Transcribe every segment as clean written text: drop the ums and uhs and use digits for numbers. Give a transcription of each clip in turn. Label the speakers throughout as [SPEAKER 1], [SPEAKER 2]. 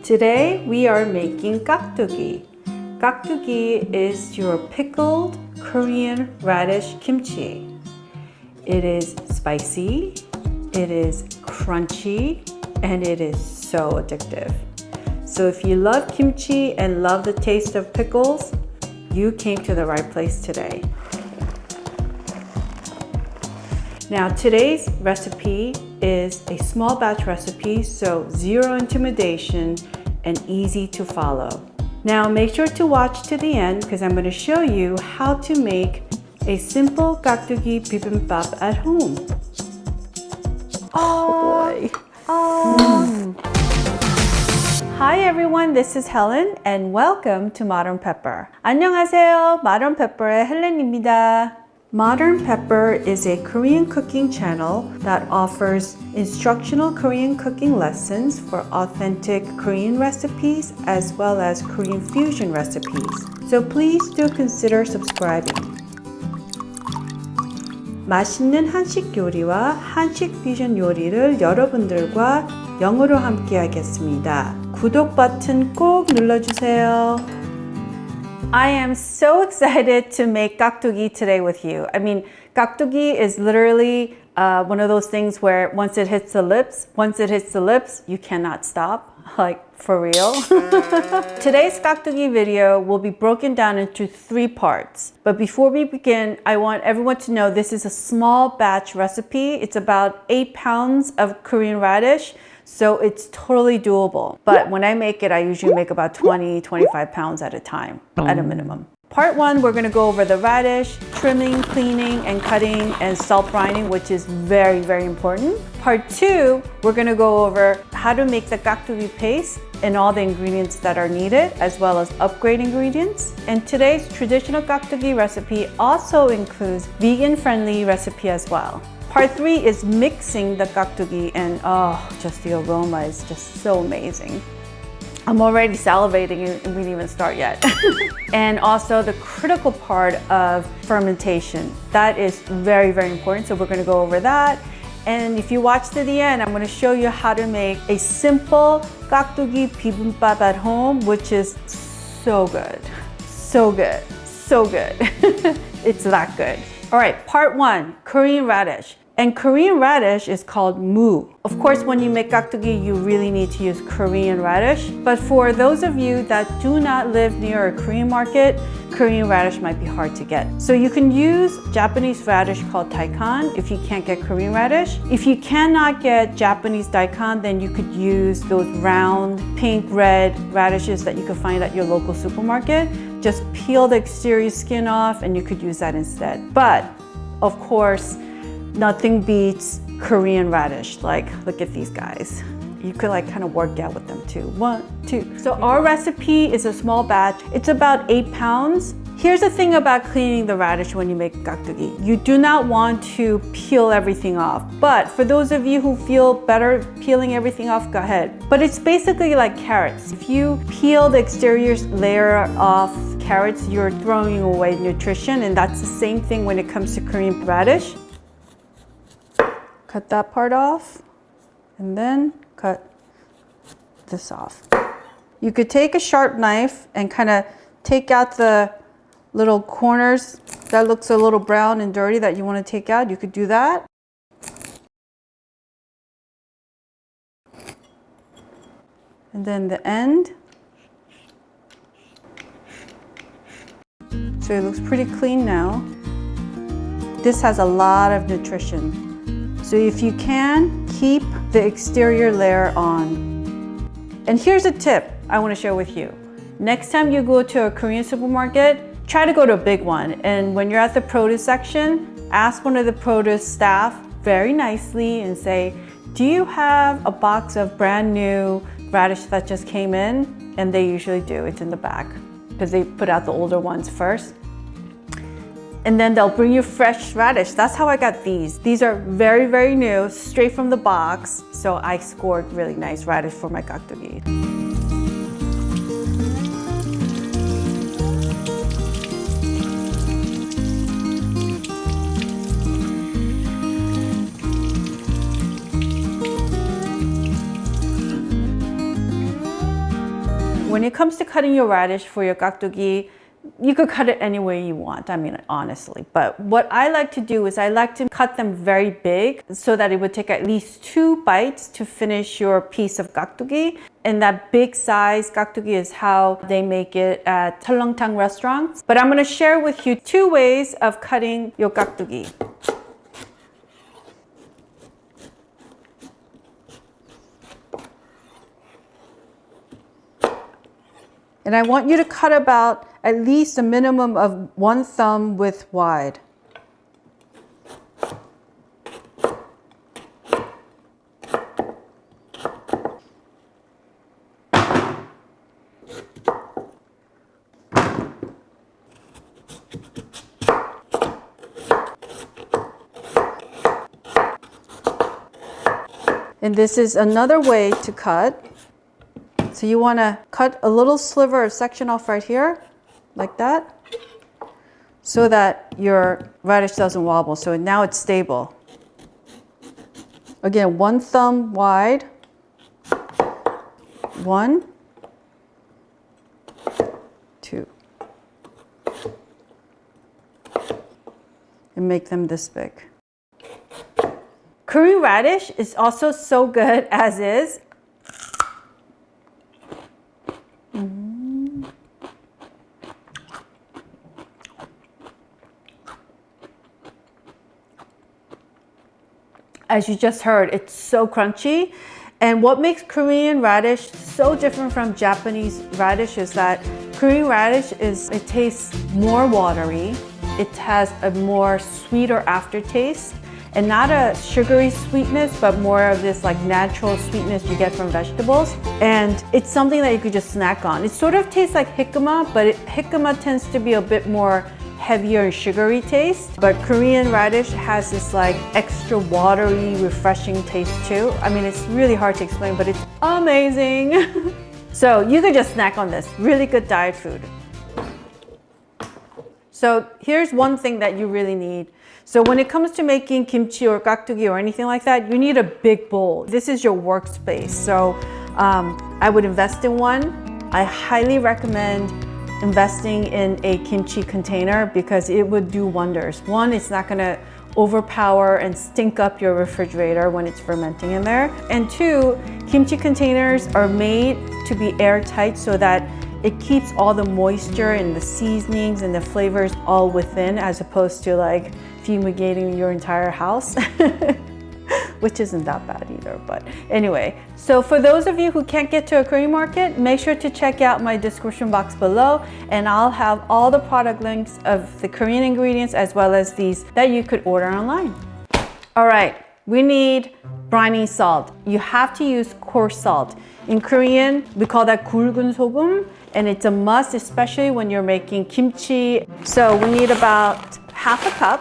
[SPEAKER 1] Today we are making 깍두기. 깍두기 is your pickled Korean radish kimchi. It is spicy, it is crunchy, and it is so addictive. So if you love kimchi and love the taste of pickles, you came to the right place today. Now today's recipe is a small batch recipe, so zero intimidation and easy to follow. Now make sure to watch to the end because I'm going to show you how to make a simple Kkakdugi Bibimbap at home. Oh boy. Hi everyone, this is Helen and welcome to Modern Pepper. 안녕하세요, Modern Pepper의 헬렌입니다. Modern Pepper is a Korean cooking channel that offers instructional Korean cooking lessons for authentic Korean recipes as well as Korean fusion recipes. So please do consider subscribing. 맛있는 한식 요리와 한식 퓨전 요리를 여러분들과 영어로 함께 하겠습니다. 구독 버튼 꼭 눌러주세요. I am so excited to make kkakdugi today with you. I mean, kkakdugi is literally one of those things where once it hits the lips, you cannot stop. Like, for real. Today's kkakdugi video will be broken down into 3 parts. But before we begin, I want everyone to know this is a small batch recipe. It's about 8 pounds of Korean radish. So it's totally doable. But when I make it, I usually make about 20-25 pounds at a time, at a minimum. Part 1, we're gonna go over the radish, trimming, cleaning, and cutting, and salt brining, which is very, very important. Part 2, we're gonna go over how to make the kkakdugi paste and all the ingredients that are needed, as well as upgrade ingredients. And today's traditional kkakdugi recipe also includes vegan-friendly recipe as well. Part 3 is mixing the kkakdugi, and just the aroma is just so amazing. I'm already salivating and we didn't even start yet. And also the critical part of fermentation. That is very, very important. So we're gonna go over that. And if you watch to the end, I'm gonna show you how to make a simple kkakdugi bibimbap at home, which is so good. So good, so good. It's that good. All right, part 1, Korean radish. And Korean radish is called mu. Of course, when you make kkakdugi, you really need to use Korean radish. But for those of you that do not live near a Korean market, Korean radish might be hard to get. So you can use Japanese radish called daikon if you can't get Korean radish. If you cannot get Japanese daikon, then you could use those round, pink, red radishes that you could find at your local supermarket. Just peel the exterior skin off and you could use that instead. But of course, nothing beats Korean radish. Like, look at these guys. You could like kind of work out with them too. 1, 2. So our recipe is a small batch. It's about 8 pounds. Here's the thing about cleaning the radish when you make kkakdugi. You do not want to peel everything off. But for those of you who feel better peeling everything off, go ahead. But it's basically like carrots. If you peel the exterior layer off carrots, you're throwing away nutrition, and that's the same thing when it comes to Korean radish. Cut that part off, and then cut this off. You could take a sharp knife and kind of take out the little corners that looks a little brown and dirty that you want to take out. You could do that. And then the end. So it looks pretty clean now. This has a lot of nutrition. So if you can, keep the exterior layer on. And here's a tip I want to share with you. Next time you go to a Korean supermarket, try to go to a big one. And when you're at the produce section, ask one of the produce staff very nicely and say, do you have a box of brand new radish that just came in? And they usually do. It's in the back because they put out the older ones first. And then they'll bring you fresh radish. That's how I got these. These are very, very new, straight from the box. So I scored really nice radish for my kkakdugi. When it comes to cutting your radish for your kkakdugi, you could cut it any way you want, I mean, honestly. But what I like to do is I like to cut them very big so that it would take at least 2 bites to finish your piece of kkakdugi. And that big size kkakdugi is how they make it at Cheolleongtang restaurants. But I'm going to share with you 2 ways of cutting your kkakdugi. And I want you to cut about at least a minimum of 1 thumb width wide. And this is another way to cut. So you want to cut a little sliver or section off right here, like that, so that your radish doesn't wobble. So now it's stable. Again, 1 thumb wide. 1, 2. And make them this big. Korean radish is also so good as is. As you just heard, it's so crunchy. And what makes Korean radish so different from Japanese radish is that Korean radish it tastes more watery. It has a more sweeter aftertaste and not a sugary sweetness, but more of this like natural sweetness you get from vegetables. And it's something that you could just snack on. It sort of tastes like jicama, but jicama tends to be a bit more heavier and sugary taste, but Korean radish has this like extra watery, refreshing taste too. I mean, it's really hard to explain, but it's amazing. So you could just snack on this. Really good diet food. So here's one thing that you really need. So when it comes to making kimchi or kkakdugi or anything like that, you need a big bowl. This is your workspace. So I would invest in one. I highly recommend investing in a kimchi container because it would do wonders. One, it's not gonna overpower and stink up your refrigerator when it's fermenting in there. And 2, kimchi containers are made to be airtight so that it keeps all the moisture and the seasonings and the flavors all within, as opposed to like fumigating your entire house. Which isn't that bad either, but anyway. So for those of you who can't get to a Korean market, make sure to check out my description box below, and I'll have all the product links of the Korean ingredients as well as these that you could order online. All right, we need brining salt. You have to use coarse salt. In Korean, we call that 굵은 소금, and it's a must, especially when you're making kimchi. So we need about half a cup.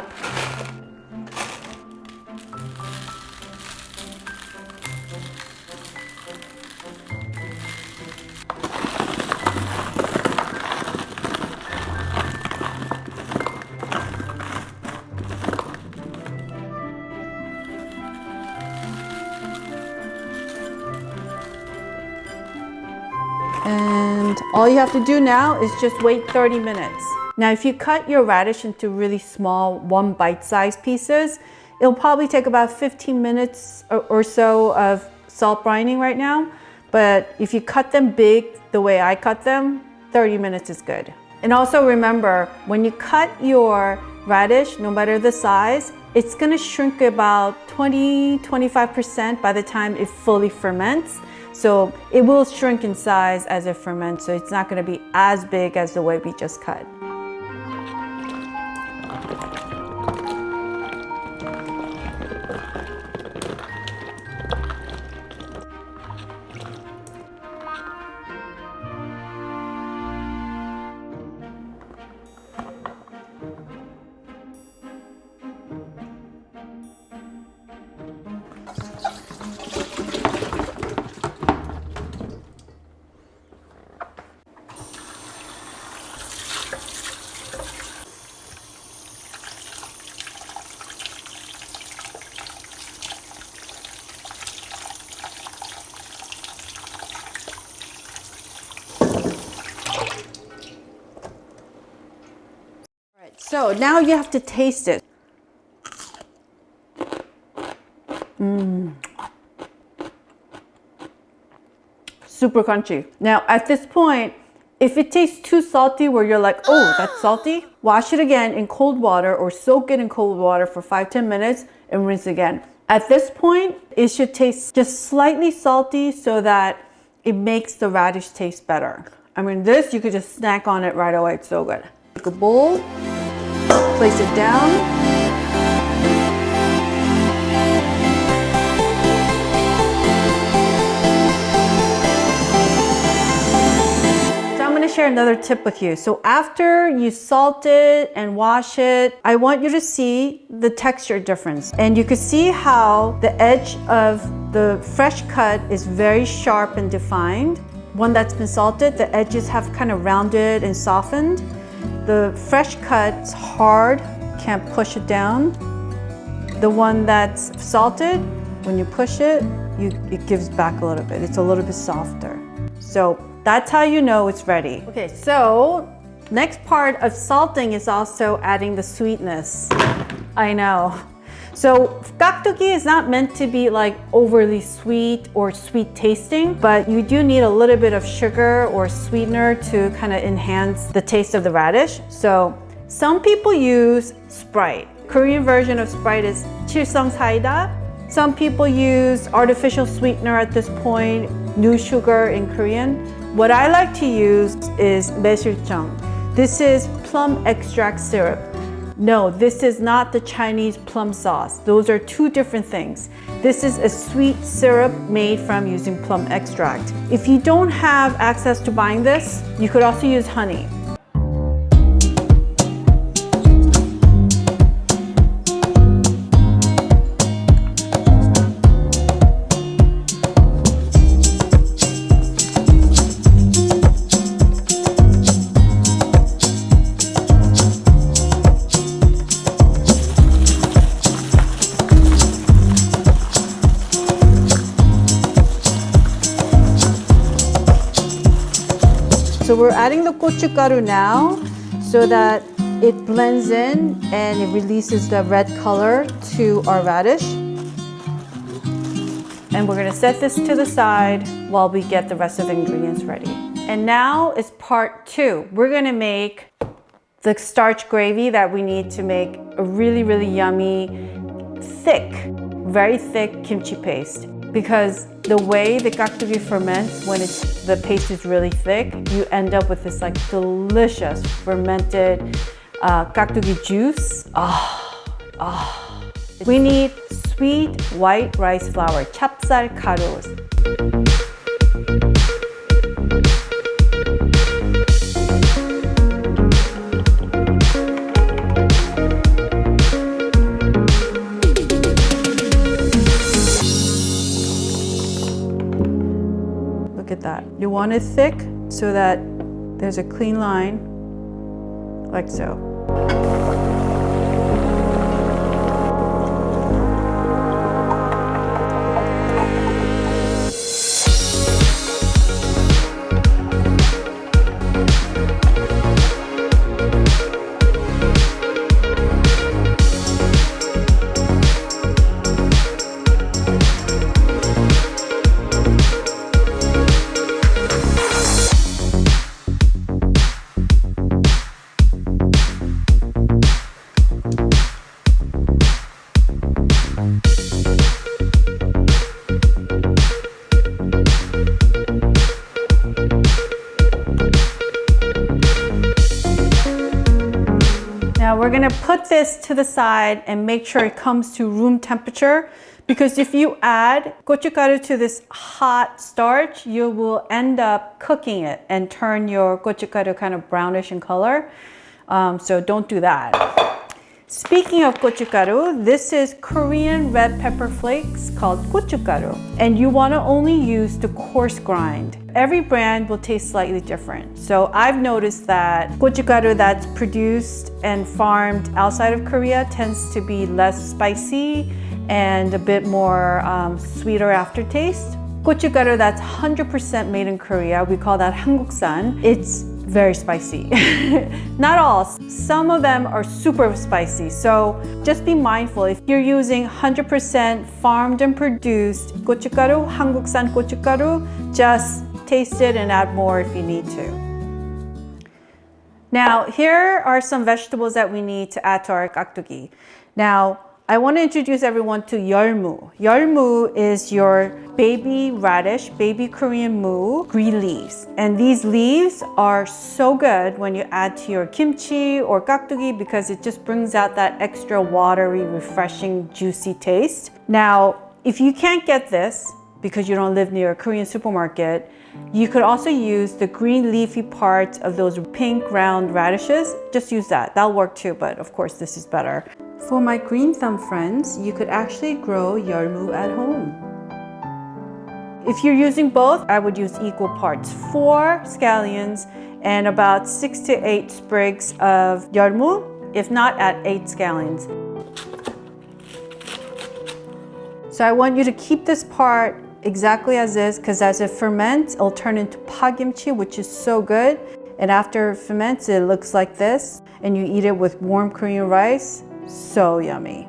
[SPEAKER 1] And all you have to do now is just wait 30 minutes. Now, if you cut your radish into really small, 1 bite-sized pieces, it'll probably take about 15 minutes or so of salt brining right now. But if you cut them big, the way I cut them, 30 minutes is good. And also remember, when you cut your radish, no matter the size, it's gonna shrink about 20–25% by the time it fully ferments. So it will shrink in size as it ferments, so it's not going to be as big as the way we just cut. So now you have to taste it. Super crunchy. Now at this point, if it tastes too salty where you're like, oh, that's salty, wash it again in cold water or soak it in cold water for 5-10 minutes and rinse again. At this point, it should taste just slightly salty so that it makes the radish taste better. I mean, this, you could just snack on it right away. It's so good. Take a bowl, place it down. Share another tip with you. So after you salt it and wash it, I want you to see the texture difference. And you can see how the edge of the fresh cut is very sharp and defined. One that's been salted, the edges have kind of rounded and softened. The fresh cut is hard, can't push it down. The one that's salted, when you push it, it gives back a little bit. It's a little bit softer. So that's how you know it's ready. Okay, so next part of salting is also adding the sweetness. I know. So 깍두기 is not meant to be like overly sweet or sweet tasting, but you do need a little bit of sugar or sweetener to kind of enhance the taste of the radish. So some people use Sprite. Korean version of Sprite is 칠성 사이다. Some people use artificial sweetener at this point, new sugar in Korean. What I like to use is 매실청. This is plum extract syrup. No, this is not the Chinese plum sauce. Those are two different things. This is a sweet syrup made from using plum extract. If you don't have access to buying this, you could also use honey. So we're adding the 고춧가루 now so that it blends in and it releases the red color to our radish. And we're gonna set this to the side while we get the rest of the ingredients ready. And now is part 2. We're gonna make the starch gravy that we need to make a really, really yummy, thick, very thick kimchi paste. Because the way the kkakdugi ferments, when the paste is really thick, you end up with this like delicious fermented kkakdugi juice. We need sweet white rice flour, 찹쌀 가루. Look at that. You want it thick so that there's a clean line, like so. Now we're gonna put this to the side and make sure it comes to room temperature, because if you add gochugaru to this hot starch, you will end up cooking it and turn your gochugaru kind of brownish in color. So don't do that. Speaking of gochugaru, this is Korean red pepper flakes called gochugaru, and you want to only use the coarse grind. Every brand will taste slightly different. So I've noticed that gochugaru that's produced and farmed outside of Korea tends to be less spicy and a bit more sweeter aftertaste. 고춧가루 that's 100% made in Korea. We call that 한국산. It's very spicy. Not all. Some of them are super spicy. So just be mindful. If you're using 100% farmed and produced 고춧가루, 한국산 고춧가루, just taste it and add more if you need to. Now, here are some vegetables that we need to add to our 깍두기. Now, I want to introduce everyone to 열무. 열무 is your baby radish, baby Korean mu, green leaves. And these leaves are so good when you add to your kimchi or kkakdugi because it just brings out that extra watery, refreshing, juicy taste. Now, if you can't get this because you don't live near a Korean supermarket, you could also use the green leafy parts of those pink round radishes. Just use that. That'll work too, but of course this is better. For my green thumb friends, you could actually grow 열무 at home. If you're using both, I would use equal parts. 4 scallions and about 6 to 8 sprigs of 열무. If not, add 8 scallions. So I want you to keep this part exactly as is because as it ferments, it'll turn into pakimchi, which is so good. And after it ferments, it looks like this. And you eat it with warm Korean rice. So yummy.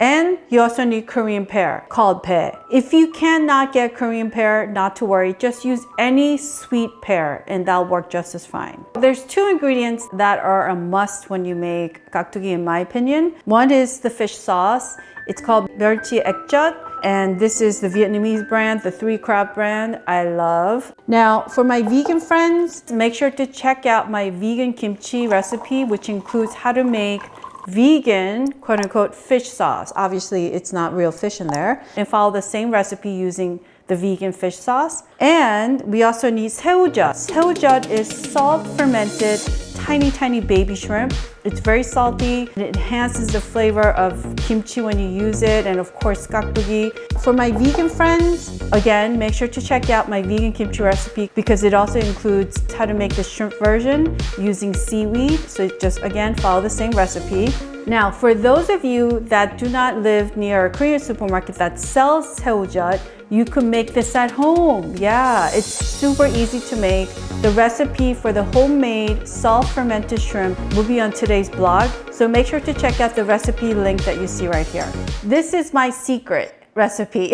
[SPEAKER 1] And you also need Korean pear called pear. If you cannot get Korean pear, not to worry, just use any sweet pear and that'll work just as fine. There's 2 ingredients that are a must when you make kkakdugi in my opinion. One is the fish sauce. It's called 멸치 액젓 and this is the Vietnamese brand, the 3 crab brand I love. Now for my vegan friends, make sure to check out my vegan kimchi recipe which includes how to make vegan, quote-unquote, fish sauce. Obviously, it's not real fish in there. And follow the same recipe using the vegan fish sauce. And we also need 새우젓. 새우젓 is salt-fermented, tiny baby shrimp. It's very salty. It enhances the flavor of kimchi when you use it, and of course, kkakdugi. For my vegan friends, again, make sure to check out my vegan kimchi recipe because it also includes how to make the shrimp version using seaweed. So just, again, follow the same recipe. Now, for those of you that do not live near a Korean supermarket that sells 새우젓, you can make this at home. Yeah, it's super easy to make. The recipe for the homemade salt-fermented shrimp will be on today's blog, so make sure to check out the recipe link that you see right here. This is my secret recipe.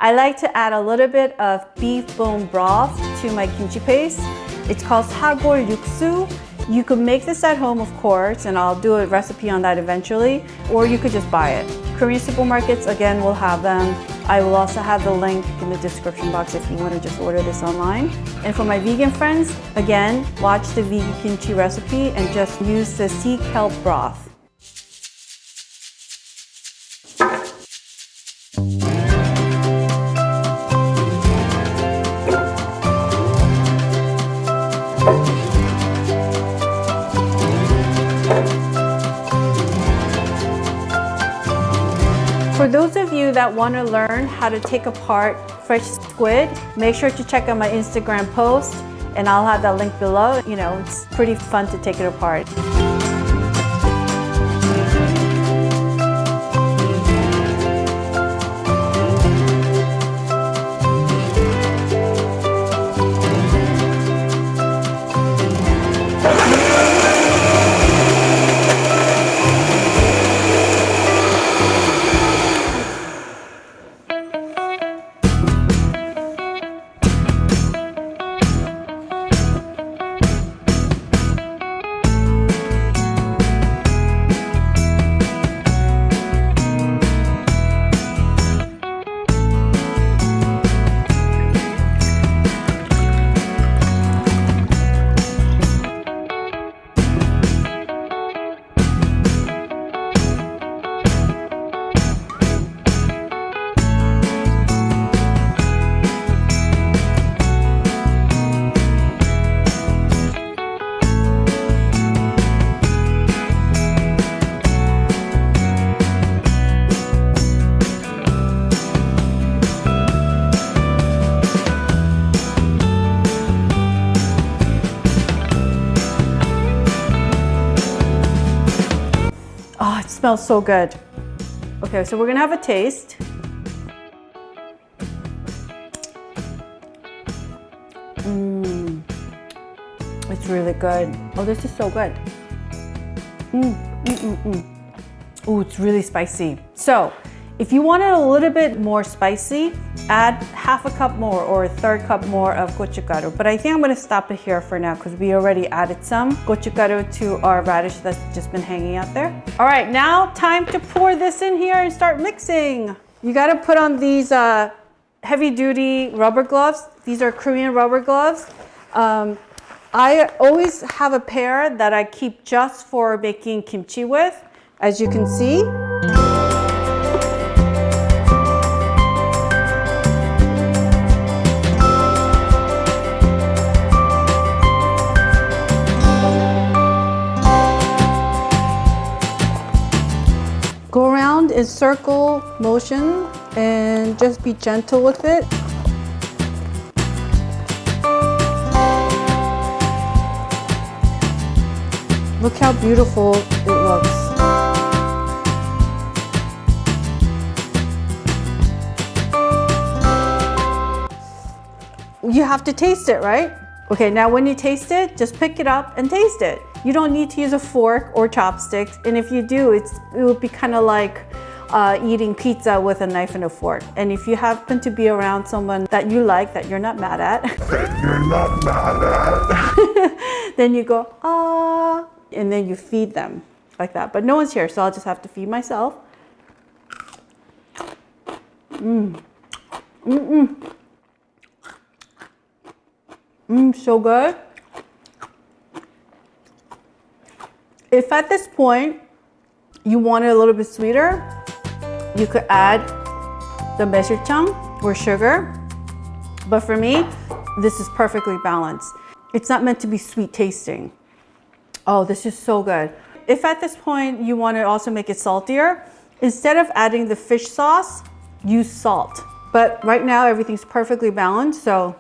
[SPEAKER 1] I like to add a little bit of beef bone broth to my kimchi paste. It's called 사골육수. You could make this at home, of course, and I'll do a recipe on that eventually, or you could just buy it. Korean supermarkets, again, will have them. I will also have the link in the description box if you want to just order this online. And for my vegan friends, again, watch the vegan kimchi recipe and just use the sea kelp broth. For those of you that want to learn how to take apart fresh squid, make sure to check out my Instagram post and I'll have that link below. You know, it's pretty fun to take it apart. smells so good. Okay, so we're gonna have a taste. It's really good. Oh, this is so good. Oh, it's really spicy. So, if you want it a little bit more spicy, add half a cup more or a third cup more of gochugaru. But I think I'm gonna stop it here for now because we already added some gochugaru to our radish that's just been hanging out there. All right, now time to pour this in here and start mixing. You gotta put on these heavy duty rubber gloves. These are Korean rubber gloves. I always have a pair that I keep just for making kimchi with, as you can see. Go around in circle motion and just be gentle with it. Look how beautiful it looks. You have to taste it, right? Okay, now when you taste it, just pick it up and taste it. You don't need to use a fork or chopsticks, and if you do, it would be kind of like eating pizza with a knife and a fork. And if you happen to be around someone that you like, that you're not mad at, then you go, ah, and then you feed them like that. But no one's here, so I'll just have to feed myself. So good. If at this point you want it a little bit sweeter, you could add the 매실청 or sugar. But for me, this is perfectly balanced. It's not meant to be sweet tasting. Oh, this is so good. If at this point you want to also make it saltier, instead of adding the fish sauce, use salt. But right now everything's perfectly balanced, so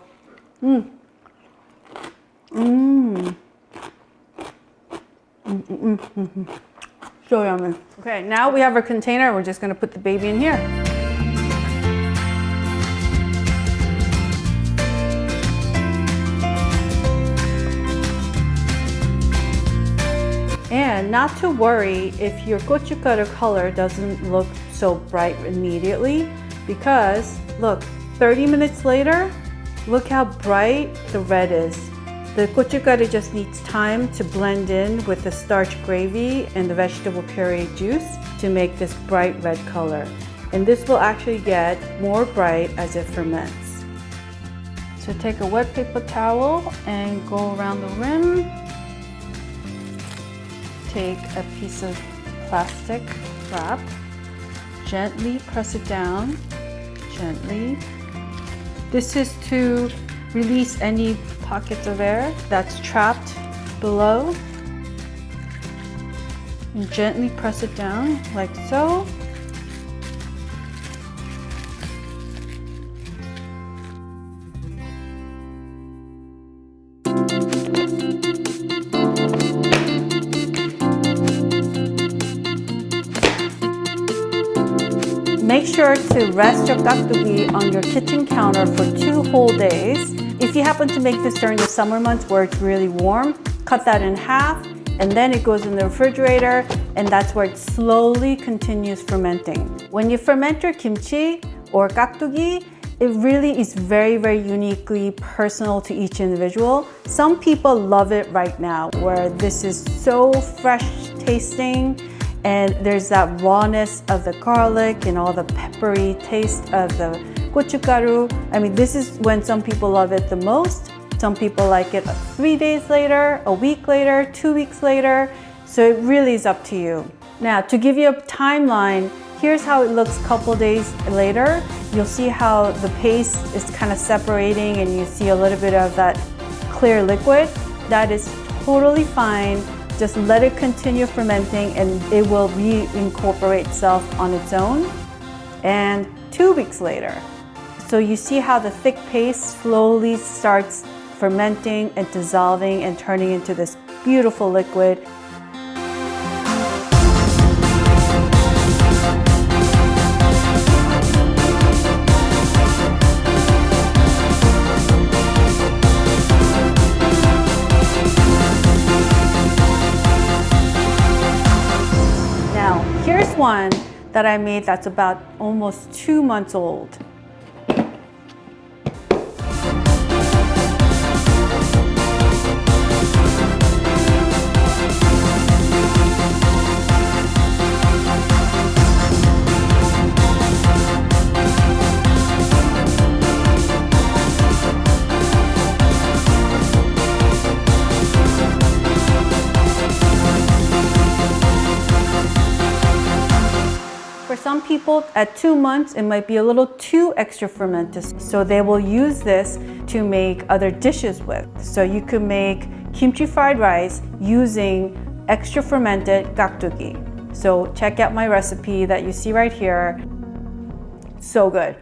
[SPEAKER 1] so yummy. Okay, now we have our container. We're just gonna put the baby in here. And not to worry if your gochugaru color doesn't look so bright immediately, because look, 30 minutes later, look how bright the red is. The gochugaru just needs time to blend in with the starch gravy and the vegetable puree juice to make this bright red color. And this will actually get more bright as it ferments. So take a wet paper towel and go around the rim. Take a piece of plastic wrap, gently press it down, gently. This is to release any pockets of air that's trapped below. And gently press it down like so. Make sure to rest your kkakdugi on your kitchen counter for 2 whole days. If you happen to make this during the summer months where it's really warm, cut that in half, and then it goes in the refrigerator, and that's where it slowly continues fermenting. When you ferment your kimchi or kkakdugi, it really is very, very uniquely personal to each individual. Some people love it right now, where this is so fresh tasting, and there's that rawness of the garlic and all the peppery taste of the gochugaru. I mean, this is when some people love it the most. Some people like it 3 days later, a week later, 2 weeks later. So it really is up to you. Now, to give you a timeline, here's how it looks a couple days later. You'll see how the paste is kind of separating and you see a little bit of that clear liquid. That is totally fine. Just let it continue fermenting and it will reincorporate itself on its own. And 2 weeks later, so you see how the thick paste slowly starts fermenting and dissolving and turning into this beautiful liquid. one that I made that's about almost 2 months old. For some people, at 2 months, it might be a little too extra fermented, so they will use this to make other dishes with. So you could make kimchi fried rice using extra fermented kkakdugi. So check out my recipe that you see right here. So good.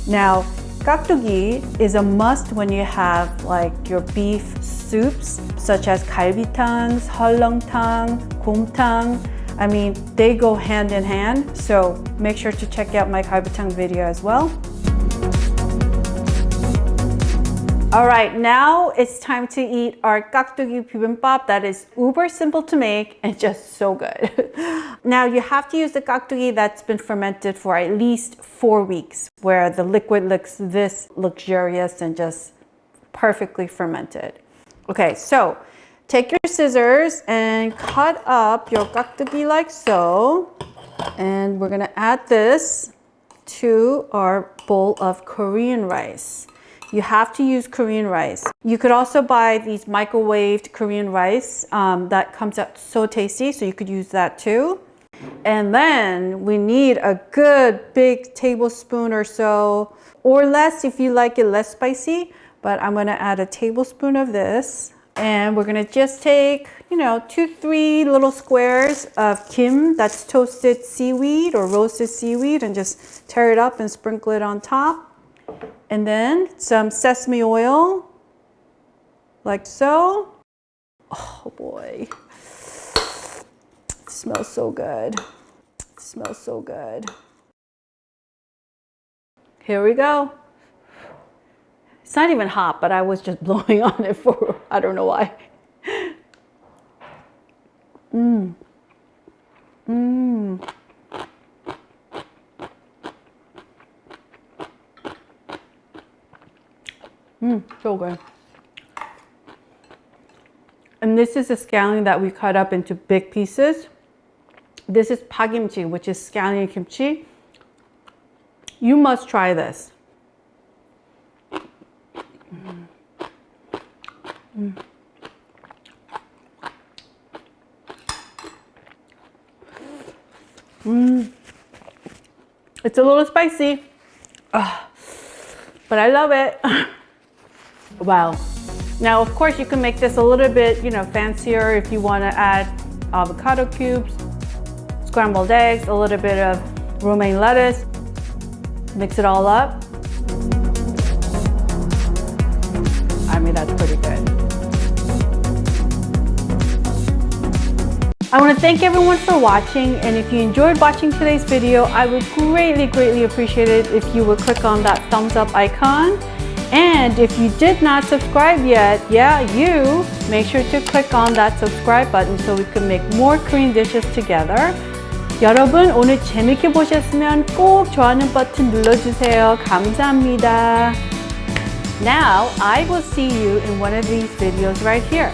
[SPEAKER 1] Now, kkakdugi is a must when you have like your beef soups, such as galbitangs, halongtang, 곰탕. I mean, they go hand in hand, so make sure to check out my galbitang video as well. All right, now it's time to eat our Kkakdugi Bibimbap that is uber simple to make and just so good. Now you have to use the kkakdugi that's been fermented for at least 4 weeks, where the liquid looks this luxurious and just perfectly fermented. Okay, so take your scissors and cut up your kkakdugi like so. And we're gonna add this to our bowl of Korean rice. You have to use Korean rice. You could also buy these microwaved Korean rice that comes out so tasty, so you could use that too. And then we need a good big tablespoon or so, or less if you like it less spicy, but I'm gonna add a tablespoon of this. And we're gonna just take, 2-3 little squares of kim, that's toasted seaweed or roasted seaweed, and just tear it up and sprinkle it on top. And then some sesame oil, like so. Oh boy, it smells so good. It smells so good. Here we go. It's not even hot, but I was just blowing on it for, I don't know why. So good. And this is the scallion that we cut up into big pieces. This is pakimchi, which is scallion kimchi. You must try this. It's a little spicy, but I love it. Wow. Now, of course, you can make this a little bit, fancier if you want to add avocado cubes, scrambled eggs, a little bit of romaine lettuce. Mix it all up. I mean, that's pretty good. I want to thank everyone for watching, and if you enjoyed watching today's video, I would greatly appreciate it if you would click on that thumbs up icon. And if you did not subscribe yet, make sure to click on that subscribe button so we can make more Korean dishes together. 여러분, 오늘 재밌게 보셨으면 꼭 좋아하는 버튼 눌러주세요. 감사합니다. Now, I will see you in one of these videos right here.